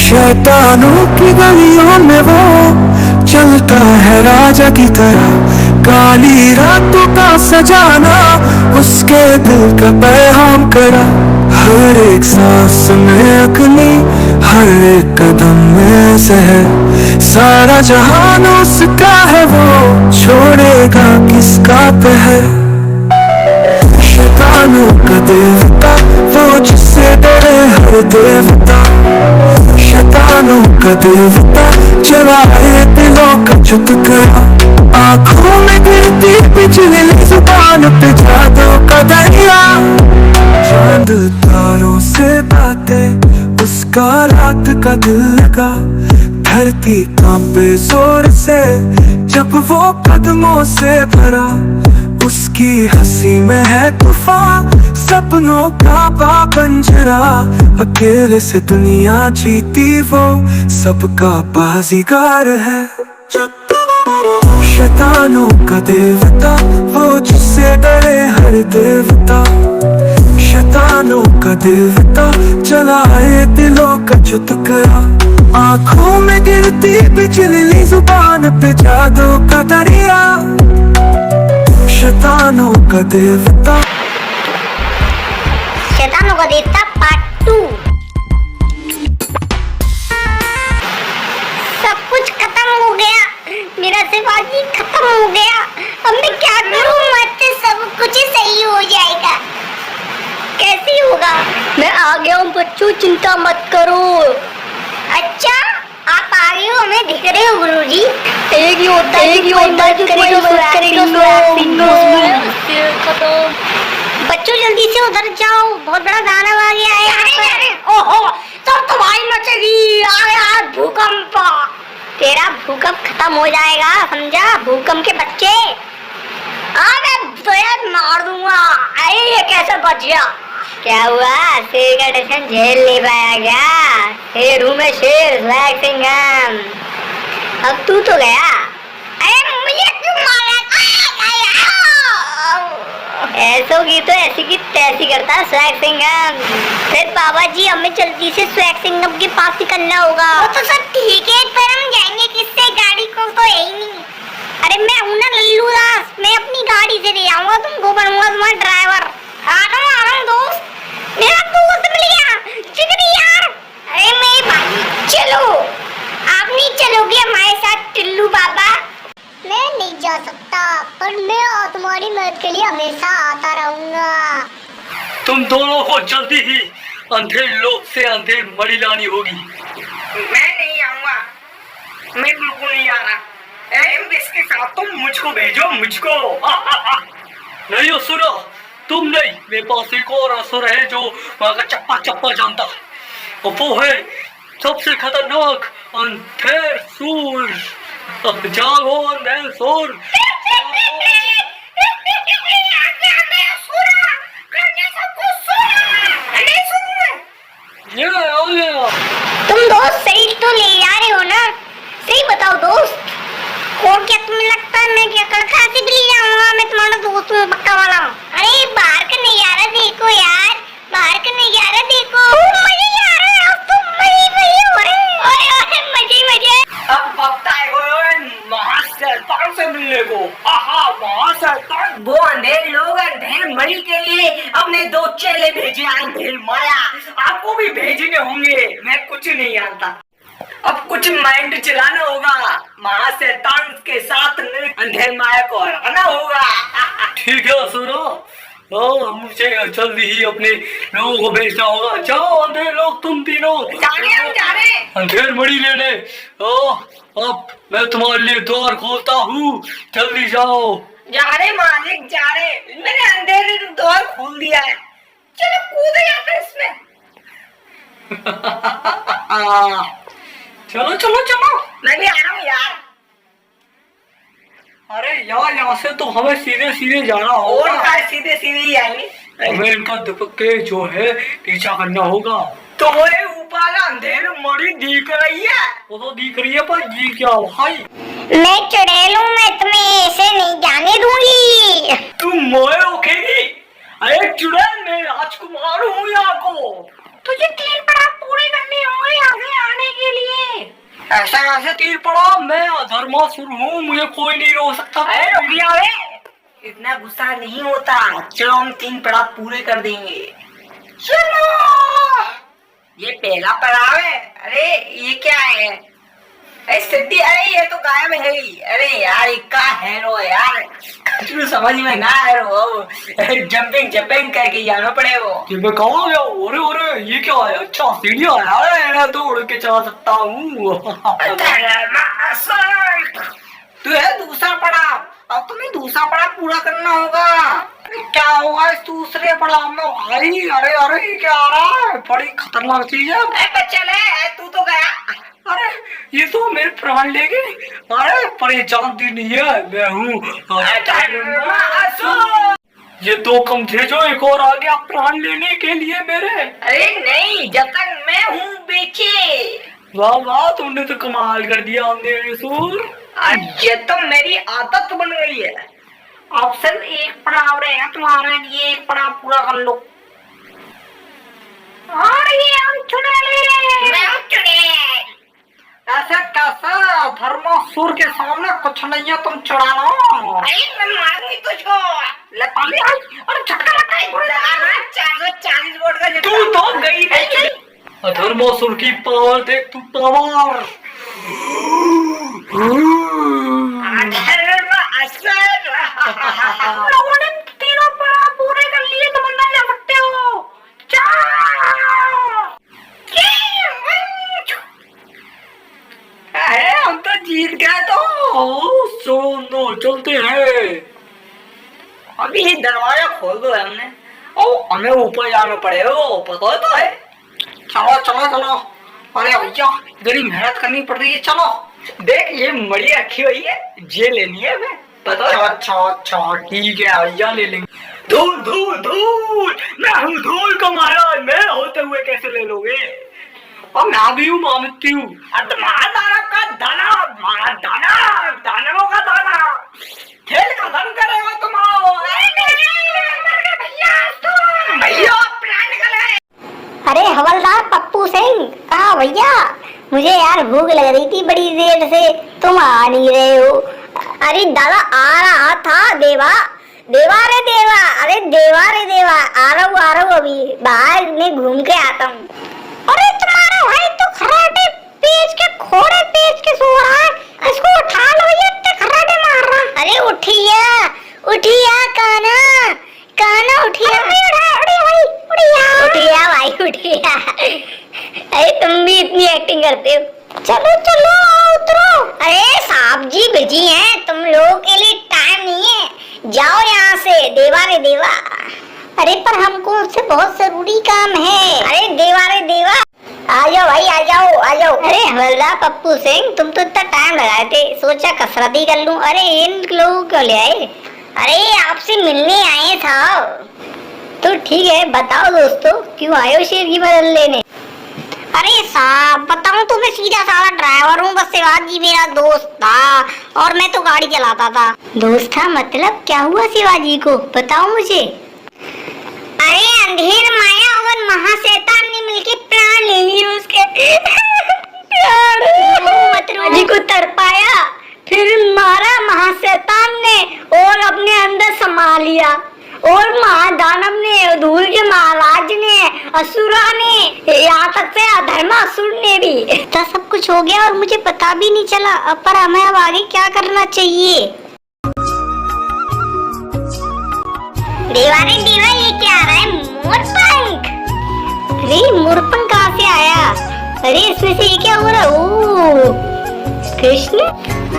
शैतानों की गलियों में वो चलता है राजा की तरह, काली रातों का सजाना उसके दिल का पैगाम करा। हर एक सांस में अग्नि, हर एक कदम में जहर, सारा जहान उसका है, वो छोड़ेगा किसका पहर। शैतानों का देवता वो जिससे डरे हर देवता, शैतानों का देवता चलाए दिलों का चुटकुला। आंखों में गिरती बिजली, जुबान पे जादू का दरिया, चांद तारों से बातें उसका रात का दिल लगा। धरती कांपे जोर से जब वो कदमों से भरा, उसकी हंसी में है तूफान, सपनों का बाबंजरा। अकेले से दुनिया जीती वो सबका बाजीगर है। शैतानों का देवता वो जिससे डरे हर देवता, शैतानों का देवता चलाए दिलों का चुटकुला। आंखों में गिरती बिजली, जुबान पे जादू का दरिया, शैतानों का देवता। शैतानों का देवता पार्ट 2। सब कुछ खत्म हो गया, मेरा शिवाजी खत्म हो गया। अब मैं क्या करूं? मत सब कुछ सही हो जाएगा। कैसे होगा? मैं आ गया हूँ बच्चों, चिंता मत करो। अच्छा आप आ गए हो, हमें दिख रहे हो गुरुजी। एक ही होता है कि कोई मदद करेगा, बच्चों जल्दी से उधर जाओ, बहुत बड़ा दानव आ गया है यहाँ पर। ओहो सब तबाही मचेगी, आया भूकंप। तेरा भूकंप खत्म हो जाएगा, समझा? भूकंप के बच्चे मैं तो यार मार दूंगा। अरे ये कैसे बच गया? क्या हुआ? शेर का टशन झेल नहीं पाया क्या? शेर हूँ मैं, शेर स्वैग सिंघम। अब तू तो गया। अरे मुझे क्यों मारा? ऐसो की तो ऐसी की तैसी करता है स्वैग सिंघम। फिर बाबा जी हमें जल्दी से स्वैग सिंघम के पास ही करना होगा। वो तो सब ठीक है, पर हम जाएंगे किससे? गाड़ी को तो है ही नहीं। अरे मैं हूँ ना लल्लू दास, मैं अपनी गाड़ी से ले आऊंगा, तुमको बनूंगा तुम्हारा ड्राइवर। आ रहा हूँ दोस्त, मेरा दोस्त मिल गया। जिगरी यार, अरे मेरे भाई चलो। आप नहीं चलोगे हमारे साथ टिल्लू बाबा? मैं नहीं जा सकता, पर मैं तुम्हारी मदद के लिए हमेशा आता रहूंगा। तुम दोनों को जल्दी ही अंधेर लोक से अंधेर मणि लानी होगी। मैं नहीं आऊंगा, मैं बिल्कुल नहीं आ रहा। इसके साथ तुम मुझको भेजो, मुझको। नहीं असुरा, तुम नहीं, मेरे पास एक और असुर है जो वहाँ का चप्पा चप्पा जानता, और वो है सबसे खतरनाक अंधेर सूर। जागो अंधेर सूर। तुम दोस्त सही तो ले जा रहे हो ना? सही बताओ दोस्त, और क्या तुम्हें लगता है मैं क्या कर खा के भी ले जाऊंगा? मैं तुम्हारा दोस्त हूँ, पक्का वाला हूँ। अरे बाहर का नजारा देखो यार, बाहर का नजारा देखो। मजे आ रहे हैं, अब तो मजे हो रहे हैं। ओए मजे। अब वक्त आएगा महाशैतान से मिलने को। महाशैतान वो अंधेर लोग अंधेर मणि के लिए अपने 2 चेले भेजे, अंधेर माया। आपको भी भेजने होंगे, मैं कुछ नहीं जानता। अब कुछ माइंड चलाना होगा, महाशैतान के साथ अंधेर माया को हराना होगा। ठीक है असुरा, मुझे जल्दी ही अपने लोगों को भेजना होगा। जाओ अंधेर लोग, तुम तीनों जा रहे अंधेर मणि लेने। अब मैं तुम्हारे लिए द्वार खोलता हूँ, जल्दी जाओ। जा रहे मालिक, जा रहे। मैंने अंधेरे द्वार खोल दिया है, चलो कूद जाते इसमें। चलो, मैं भी आ रहा हूँ यार। अरे यार, यहाँ से तो हमें सीधे सीधे जाना होगा। और सीधे ही आएंगे। हमें इनका दुपके जो है पीछा करना होगा। तो वो ऊपर अंधेर मणि दिख रही है। वो तो दिख रही है, पर ये क्या भाई? मैं चुड़ैल हूँ, मैं तुम्हें ऐसे नहीं जाने दूंगी। तुम मोए रखेगी? अरे चुड़ैल मैं राजकुमार हूँ यहाँ को। तुझे 3 पड़ाव पूरे करने होंगे आगे आने के लिए। ऐसा कैसे 3 पड़ाव? मैं धर्मासुर हूँ, मुझे कोई नहीं रोक सकता। अरे रुक जा रे, इतना गुस्सा नहीं होता। चलो हम 3 पड़ाव पूरे कर देंगे। चलो, ये पहला पड़ाव है। अरे ये क्या है? अरे सिद्धि, अरे ये तो गायब है ही। अरे यार ये क्या है रो यार, कुछ समझ में ना आ रहा हो। जंपिंग करके जाना पड़े वो। मैं कहाँ गया? अरे अरे ये क्या है? अच्छा सीढ़ियाँ है, मैं तो उड़ के चला सकता हूँ। तू है दूसरा पड़ाव, अब तुम्हें दूसरा पड़ाव पूरा करना होगा। क्या होगा इस दूसरे पड़ाव में भाई? अरे अरे ये क्या आ रहा है? बड़ी खतरनाक चीज है। चले तू तो गया। अरे ये तो मेरे प्राण ले गए। अरे परेशान नहीं है, मैं हूँ। ये 2 कम थे जो एक और आ गया प्राण लेने के लिए मेरे। अरे नहीं, जब तक मैं हूँ बेचे। वाह वाह, तुमने तो कमाल कर दिया अंधेरसुर। ये तो मेरी आदत बन गई है। अब सिर्फ 1 पड़ाव रहेगा तुम्हारे लिए, 1 पड़ाव पूरा कर लो। और ये हम ऐसे कैसे? धर्मासुर के सामने कुछ नहीं है, तुम चढ़ा लो। मैं मारूंगी तुझको। और झटका लगा 440 वोट का। तू तो गई नहीं। धर्मासुर की पावर देख, तू पावर। लोगों ने 3 पड़ाव पूरे कर लिए, तुम अंदर जा सकते हो। हम तो जीत गए। तो चलते हैं। अभी ये दरवाजा खोल दो हमने। ओ हमें ऊपर जाना पड़ेगा, पता तो है। चलो चलो चलो। अरे भैया इधर ही मेहनत करनी पड़ रही है। चलो देख ये मड़ी रखी हुई है, ये लेनी है हमें, पता है? अच्छा ठीक है भैया ले लेंगे। धूल धूल धूल, मैं हूँ धूल का महाराज, मैं होते हुए कैसे ले लोगे? और मैं भी हूँ, मानती हूँ। दानव का दाना, दानवों का दाना, खेल का धन करेगा तुम। भैया प्राण निकले। अरे हवलदार पप्पू सिंह, कहाँ भैया? मुझे यार भूख लग रही थी बड़ी देर से, तुम आ नहीं रहे हो। अरे दादा आ रहा था। देवा रे देवा, अरे देवा रे देवा, आ रहा हूँ अभी बाहर में घूम के आता हूँ। अरे तुम्हारा भाई तो खराटे पेच के खोड़े पेच के सो रहा है, इसको उठा लो, ये इतने खराटे मार रहा। अरे उठिया काना उठिया उठिया। अरे तुम भी इतनी एक्टिंग करते हो। चलो आओ उतरो। अरे साहब जी बिजी हैं, तुम लोगों के लिए टाइम नहीं है, जाओ यहाँ से। देवा रे देवा। अरे पर हमको उससे बहुत जरूरी काम है। अरे देवा रे देवा, आ जाओ भाई, आ जाओ। अरे हवलदार पप्पू सिंह, तुम तो इतना टाइम लगाए थे, सोचा कसरत ही कर लूं। अरे इन लोगों को ले आए? अरे आपसे मिलने आए था। तो ठीक है, बताओ दोस्तों क्यों आए हो शेर की मदद लेने? अरे साहब बताऊं तो मैं सीधा साधा ड्राइवर हूँ, बस शिवाजी मेरा दोस्त था और मैं तो गाड़ी चलाता था। दोस्त था मतलब क्या हुआ शिवाजी को, बताओ मुझे। अरे अंधेर माया और महाशैतान ने मिलके प्राण ले लिए उसके। शिवाजी को तड़पाया, फिर मारा महाशैतान ने और अपने अंदर समा लिया, और महादानव ने, धूल के महाराज ने, असुरा ने, यहाँ तक से अधर्मासुर ने भी। इतना सब कुछ हो गया और मुझे पता भी नहीं चला। पर हमें अब आगे क्या करना चाहिए? देवा ये क्या आ रहा है? मोरपंख। अरे मोरपंख कहाँ से आया? अरे इसमें से ये क्या हो रहा है? ओह कृष्ण,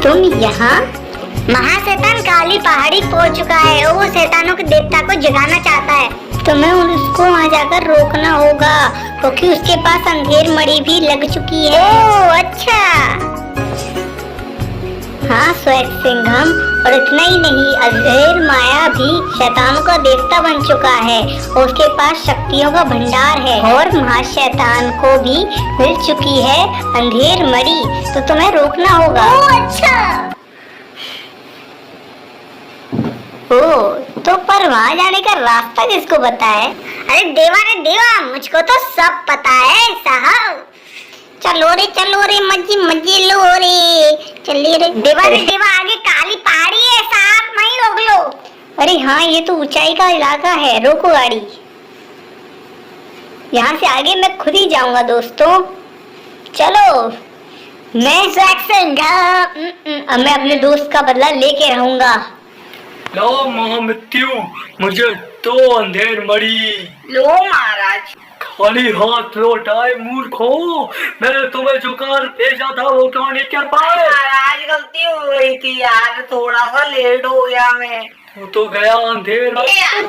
तुम यहाँ? महाशैतान काली पहाड़ी पहुंच चुका है और वो शैतानों के देवता को जगाना चाहता है। तुम्हें उसको वहाँ जाकर रोकना होगा, क्योंकि उसके पास अंधेर मणि भी लग चुकी है। ओह अच्छा। हाँ स्वैग सिंघम, और इतना ही नहीं, अंधेर माया भी शैतानों का देवता बन चुका है और उसके पास शक्तियों का भंडार है, और महाशैतान को भी मिल चुकी है अंधेर मणि, तो तुम्हें रोकना होगा। ओह अच्छा। तो पर वहाँ जाने का रास्ता किसको पता है? अरे देवा मुझको तो सब पता है साहब। चलो रे मजे लो रे, चलिए रे। देवा आगे काली पहाड़ी है साहब, वहीं रोक लो। अरे हाँ, ये तो ऊंचाई का इलाका है, रोको गाड़ी। यहाँ से आगे मैं खुद ही जाऊंगा दोस्तों, चलो। मैं अब मैं अपने दोस्त का बदला लेके रहूंगा। लो महामृत्यु, मुझे तो अंधेर मड़ी। लो महाराज। खाली हाथ लौट आए मूर्खो, मैंने तुम्हें जो कार भेजा था वो क्यों नहीं कर पाए? महाराज गलती हो गई थी यार, थोड़ा सा लेट हो गया मैं। तो गया अंधेर।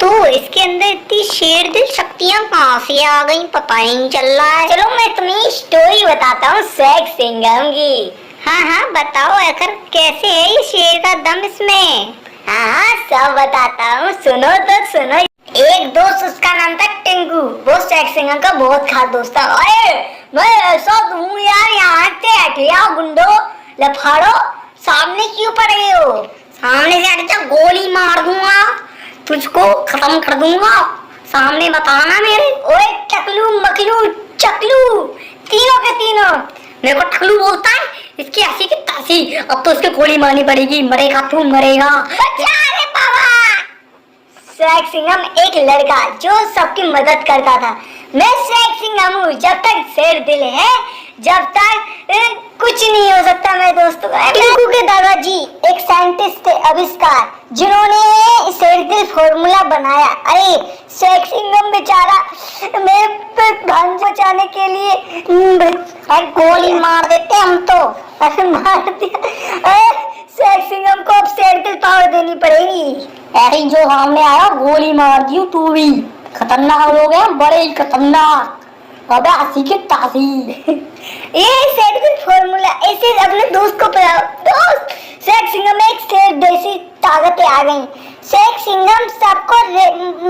तो इसके अंदर इतनी शेर दिल शक्तियाँ कहाँ से आ गई, पता ही नहीं चल रहा है। चलो मैं तुम्हें स्टोरी बताता हूँ स्वैग सिंघम की। हाँ बताओ आखिर कैसे है ये शेर का दम इसमें। हाँ सब बताता हूँ, सुनो तो सुनो। एक दोस्त उसका नाम था टिंकू, वो स्वैग सिंघम का बहुत खास दोस्त था। अरे मैं ऐसा हूँ यार, यहाँ से हटे आओ गुंडो, लफाड़ो, सामने क्यों पड़े हो? सामने से हट जा, गोली मार दूंगा, तुझको खत्म कर दूंगा, सामने बताना मेरे। ओए टकलू मकलू चकलू, तीनों के तीनों मेरे को टकलू बोलता है, इसकी हंसी की तासी। अब तो उसके गोली मारनी पड़ेगी, मरेगा तू मरेगा। अरे बाबा, स्वैग सिंघम एक लड़का जो सबकी मदद करता था। मैं स्वैग सिंघम हूँ, जब तक शेर दिल है जब तक कुछ नहीं हो सकता। मैं दोस्तों टिंकू के दादाजी एक साइंटिस्ट थे आविष्कार, जिन्होंने शेर दिल फॉर्मूला बनाया। अरे स्वैग सिंघम बेचारा मेरे पे भान बचाने के लिए गोली मार देते हम तो, ऐसे मार दिया। स्वैग सिंघम को अब शेर दिल पावर देनी पड़ेगी। ऐसे जो सामने आया गोली मार दी, तू भी खतरनाक हो गया, बड़े ही खतरनाक। अबे हंसी की तासी। ये शेर दिल फॉर्मूला ऐसे अपने दोस्त को पिलाओ। दोस्त, स्वैग सिंघम में एक शेर जैसी ताकतें आ गई। स्वैग सिंघम सबको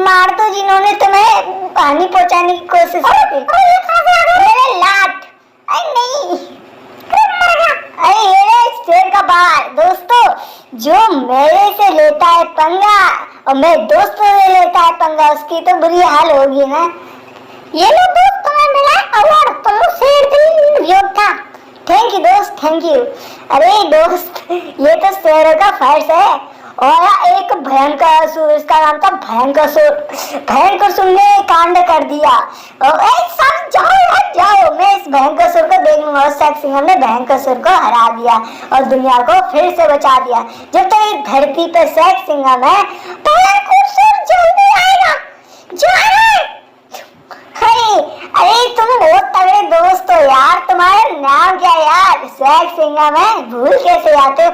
मार दो जिन्होंने तुम्हें हानि पहुंचाने की कोशिश की। मेरे लात, अरे नहीं, अरे ये शेर का बाल। दोस्तों, जो मेरे से लेता है पंगा और मेरे दोस्तों से लेता है पंगा, उसकी तो बुरी हाल होगी ना। ये लो दोस्त, तुम्हें मिला अवार्ड, तुम शेर दिल योद्धा। थैंक यू दोस्त, थैंक यू। अरे दोस्त, ये तो शेरों का फर्ज है। और एक भयंकर असुर, इसका नाम था भयंकर ने कांड कर दिया। और सब जाओ, मैं इस भयंकर को देख लूंगा। स्वैग सिंघम ने भयंकर को हरा दिया और दुनिया को फिर से बचा दिया। जब तक इस धरती पे स्वैग सिंघम है, भयंकर जल्दी आएगा। अरे तुम बहुत तगड़े दोस्त हो यार, तुम्हारा नाम क्या यार? स्वैग सिंघम है, भूल कैसे जाते हो?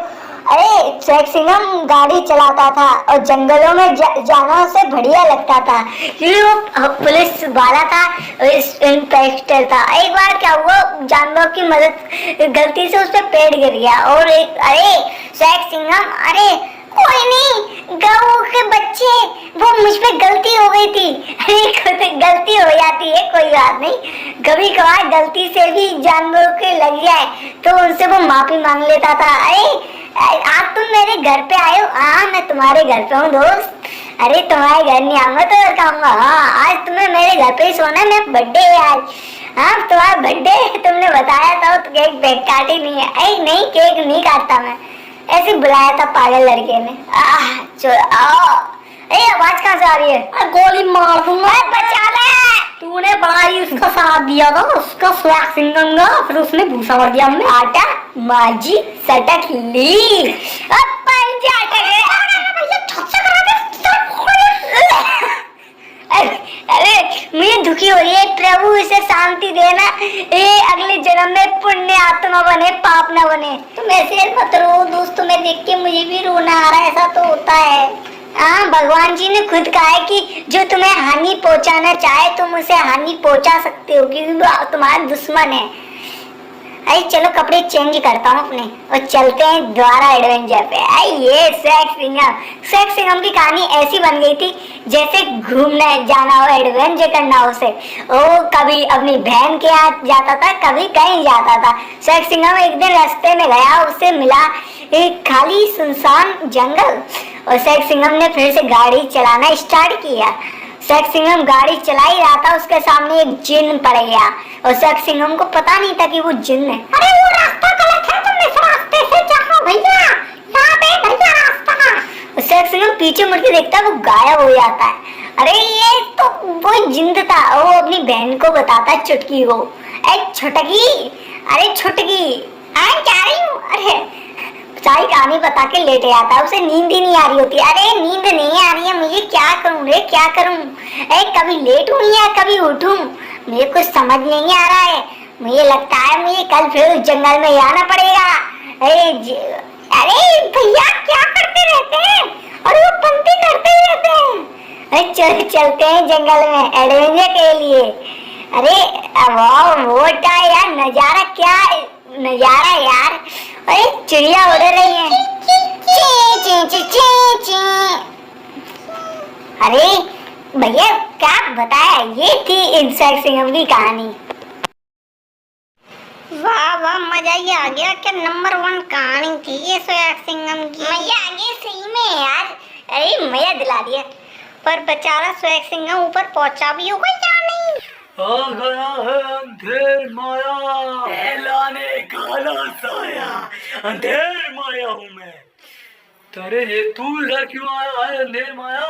अरे स्वैग सिंघम गाड़ी चलाता था और जंगलों में जाना उसे बढ़िया लगता था, क्योंकि वो पुलिस वाला था, इंस्पेक्टर था। एक बार क्या हुआ, जानवरों की मदद गलती से उस पर पेड़ गिर गया और अरे स्वैग सिंघम, अरे कोई नहीं, गाँव के बच्चे, वो मुझ पे गलती हो गई थी। अरे गलती हो जाती है, कोई बात नहीं, कभी कभार गलती से भी जानवरों के लग जाए तो उनसे वो माफी मांग लेता था। अरे आज तुम मेरे घर पे आए हो? हाँ, मैं तुम्हारे घर पे हूँ दोस्त। अरे तुम्हारे घर नहीं आऊंगा तो कहूँगा। हाँ, आज तुम्हें मेरे घर पे ही सोना, मेरा बर्थडे है आज। हाँ, तुम्हारा बर्थडे तुमने बताया था तो केक काटी नहीं है। अरे नहीं, केक नहीं काटता मैं, ऐसे बुलाया था पागल लड़के ने। आवाज कहाँ से आ रही है? गोली मार दूंगा, बचा ले। तूने बड़ा ही उसका साथ दिया था, उसका स्वैग सिंघम का, फिर उसने भूसा भर दिया हमने। आटा माजी सटक ली, अब पंजा अरे मुझे दुखी हो रही है, प्रभु इसे शांति देना, ये अगले जन्म में पुण्य आत्मा बने, पाप ना बने। तुम ऐसे मत रो दोस्त, तुम्हें देख के मुझे भी रोना आ रहा है, ऐसा तो होता है। हाँ, भगवान जी ने खुद कहा है कि जो तुम्हें हानि पहुंचाना चाहे तुम उसे हानि पहुंचा सकते हो, क्योंकि वो तुम्हारा दुश्मन है। अरे चलो कपड़े चेंज करता हूँ अपने और चलते हैं द्वारा एडवेंचर पे। ये स्वैग सिंघम की कहानी ऐसी बन गई थी जैसे घूमने जाना हो, एडवेंचर करना हो उसे। वो कभी अपनी बहन के यहाँ जाता था, कभी कहीं जाता था। स्वैग सिंघम एक दिन रास्ते में गया, उसे मिला एक खाली सुनसान जंगल और शेख सिंघम ने फिर से गाड़ी चलाना स्टार्ट किया। शेख सिंघम गाड़ी चला ही रहा था, उसके सामने एक जिन पड़ गया और शेख सिंघम को पता नहीं था कि वो जिन है। अरे वो रास्ता गलत है, तुम इस रास्ते से जाओ भैया, यहाँ पे भैया रास्ता। शेख सिंघम पीछे मुड़ के देखता है, वो गायब हो जाता है। अरे ये तो वो जिंद था। वो अपनी बहन को बताता है, चुटकी को, अरे छुटकी, अरे छुटकी मैं जा रही हूँ। अरे सारी कहानी बता के लेट जाता है, उसे नींद ही नहीं आ रही होती। अरे नींद नहीं आ रही है, मुझे क्या करूँ रे, क्या करूँ? अरे कभी लेट हूँ या कभी उठूँ, मुझे कुछ समझ नहीं आ रहा है। मुझे लगता है मुझे कल फिर उस जंगल में जाना पड़ेगा। अरे भैया क्या करते रहते हैं, और वो पंक्ति करते रहते हैं। अरे चलते हैं जंगल में एडवेंचर के लिए। अरे वाह, वो क्या यार नजारा, क्या नजारा यार। अरे चिड़िया उड़ रही है। अरे भैया क्या बताया, ये थी इन शेख सिंघम की कहानी। वाह वाह, मजा ही आ गया। क्या नंबर 1 कहानी थी ये शेख सिंघम की। मजा आ गया सही में यार। अरे मजा दिला दिया, पर बेचारा शेख सिंघम ऊपर पहुंचा भी होगा या नहीं? आ गया है अंधेर माया, लाने काला साया, अंधेर माया हूँ मैं। तेरे ये तू इधर क्यों आया है अंधेर माया?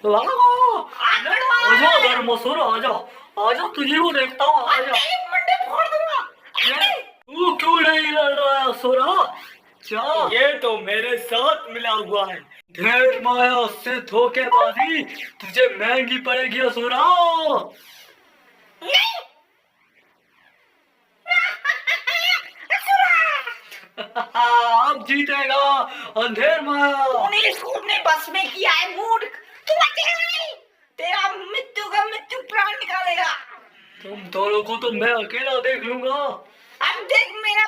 आजा धर्मसुर, आजा आजा, तुझे को देखता हूँ, आजा। तू क्यों नहीं लड़ रहा है असुरा? जा, ये तो मेरे साथ मिला हुआ है। अंधेर माया से धोखेबाजी तुझे महंगी पड़ेगी असुरा। अब जीतेगा अंधेर माया। तूने इसको अपने बस में किया है मूर्ख, तू बचेगा नहीं। तेरा मृत्यु का मृत्यु प्राण निकालेगा। तुम दोनों को तो मैं अकेला देख लूंगा। अब देख मेरा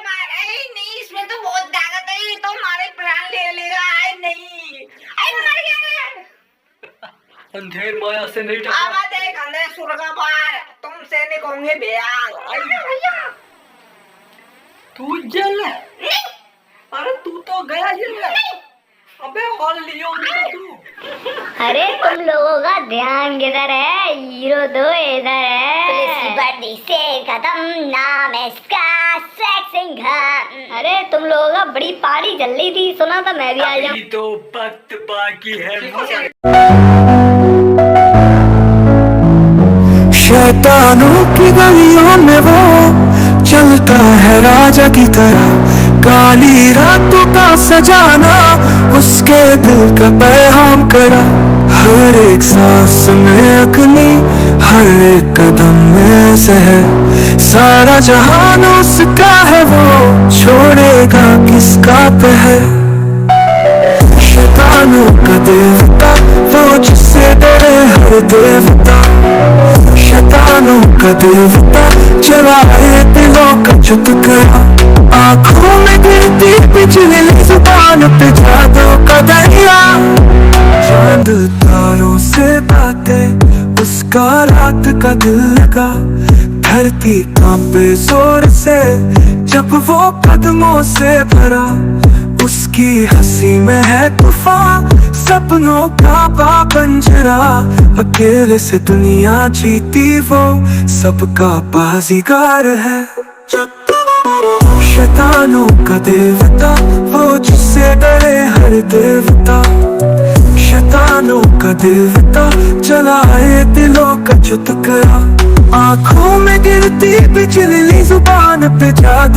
नहीं, इसमें तो बहुत ताकत है, ये तो हमारे प्राण ले लेगा। नहीं, मर गया। अंधेर माया से नहीं अब देख अंधेर सुर का पार, तुमसे नहीं कहूंगे भैया। तू जल, अरे तू तो गया जल। अबे हॉल लियो तू। अरे तुम लोगों का ध्यान किधर है? हीरो तो इधर है। बड़ी से कदम नाम है इसका, शेख सिंघम। अरे तुम लोगों का बड़ी पारी चल रही थी, सुना था मैं भी आ जाऊं। अभी तो वक्त बाकी है। शैतानों की गलियों में वो चलता है राजा की तरह, काली रातों का सजाना उसके दिल का पैगाम करा। हर एक सांस में अग्नि, हर एक कदम में जहर, सारा जहान उसका है, वो छोड़ेगा किसका पहर। शैतानों का देवता वो जिससे डरे हर देवता, शैतानों का देवता जलाए दिलों का चुटकुला। आँखों में गिरती बिजली, जुबान पे जादू का दरिया, चांद तारों से बातें उसका रात का दिल लगा। धरती कांपे जोर से जब वो कदमों से भरा, उसकी हंसी में है तूफान, सपनों का बाबंजरा। अकेले से दुनिया जीती वो सबका बाजीगर है। शैतानों का देवता वो जिससे डरे हर देवता, शैतानों का देवता जलाए दिलों का चुटकुला। आँखों में गिरती बिजली, जुबान पे जादू